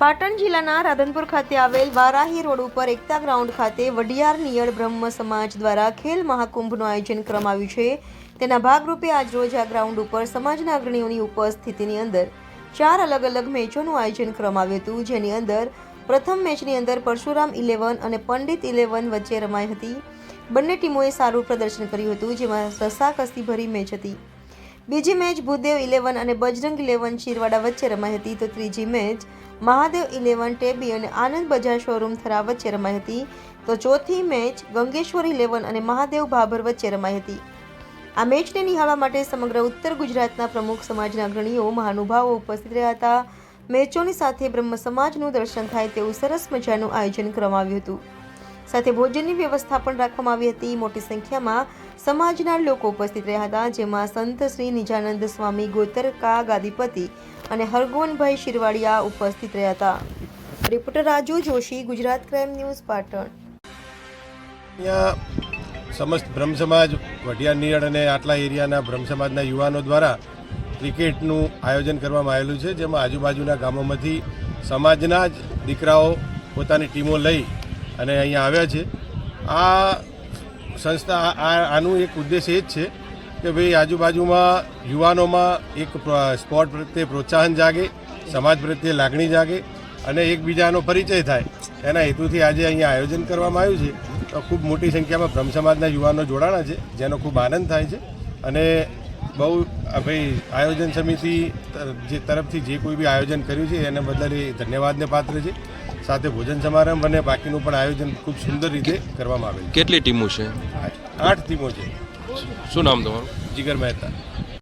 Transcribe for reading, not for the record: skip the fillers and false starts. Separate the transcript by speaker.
Speaker 1: પાટણ જિલ્લાના રાધનપુર ખાતે આવેલ વારાહી રોડ ઉપર એકતા ગ્રાઉન્ડ ખાતે વડિયાર નિયળ બ્રહ્મ સમાજ દ્વારા ખેલ મહાકુંભનું આયોજન કરવામાં આવ્યું છે। તેના ભાગરૂપે આજરોજ આ ગ્રાઉન્ડ ઉપર સમાજના અગ્રણીઓની ઉપસ્થિતિની અંદર 4 અલગ અલગ મેચોનું આયોજન કરવામાં આવ્યું હતું, જેની અંદર પ્રથમ મેચની અંદર પરશુરામ 11 અને પંડિત 11 વચ્ચે રમાઈ હતી। બંને ટીમોએ સારું પ્રદર્શન કર્યું હતું, જેમાં રસાકસીભરી મેચ હતી। બીજી મેચ ભૂદેવ 11 અને બજરંગ 11 ચીરવાડા વચ્ચે રમાઈ હતી, તો ત્રીજી મેચ મહાદેવ 11 ટેબી અને આનંદ બજાર શોરૂમ થરા વચ્ચે રમાઈ હતી, તો ચોથી મેચ ગંગેશ્વર 11 અને મહાદેવ ભાભર વચ્ચે રમાઈ હતી। આ મેચને નિહાળવા માટે સમગ્ર ઉત્તર ગુજરાતના પ્રમુખ સમાજના અગ્રણીઓ મહાનુભાવો ઉપસ્થિત રહ્યા હતા। મેચોની સાથે બ્રહ્મ સમાજનું દર્શન થાય તેવું સરસ મજાનું આયોજન કરવામાં આવ્યું હતું, સાથે ભોજનની વ્યવસ્થા પણ રાખવામાં આવી હતી। મોટી સંખ્યામાં સમાજના લોકો ઉપસ્થિત રહ્યા હતા, જેમાં સંત શ્રી નિજાનંદ સ્વામી ગોતરકા ગાદીપતિ અને હરગોનભાઈ શિરવાડિયા ઉપસ્થિત રહ્યા હતા। Reporter Raju Joshi, Gujarat crime news, Patan.
Speaker 2: અહીંયા સમસ્ત બ્રહ્મ સમાજ વઢિયાર નિયળ અને આટલા એરિયાના બ્રહ્મ સમાજના યુવાનો દ્વારા ક્રિકેટનું આયોજન કરવામાં આવેલું છે, જેમાં આજુબાજુના ગામોમાંથી સમાજના જ દીકરાઓ પોતાની ટીમો લઈ અને અહીંયા આવ્યા છે। આ સંસ્થા આનું એક ઉદ્દેશ્ય એ જ છે કે ભાઈ આજુબાજુમાં યુવાનોમાં એક સ્પોર્ટ પ્રત્યે પ્રોત્સાહન જાગે, સમાજ પ્રત્યે લાગણી જાગે અને એકબીજાનો પરિચય થાય, એના હેતુથી આજે અહીંયા આયોજન કરવામાં આવ્યું છે। તો ખૂબ મોટી સંખ્યામાં બ્રહ્મ સમાજના યુવાનો જોડાણા છે, જેનો ખૂબ આનંદ થાય છે અને બહુ ભાઈ આયોજન સમિતિ જે તરફથી જે કોઈ બી આયોજન કર્યું છે એને બદલ એ ધન્યવાદને પાત્ર છે। સાથે ભોજન સમારંભ અને બાકીનું પણ આયોજન ખૂબ સુંદર રીતે કરવામાં આવેલ છે।
Speaker 3: કેટલી ટીમો છે?
Speaker 2: 8 ટીમો છે।
Speaker 3: શું નામ તમારું?
Speaker 2: જીગર મહેતા।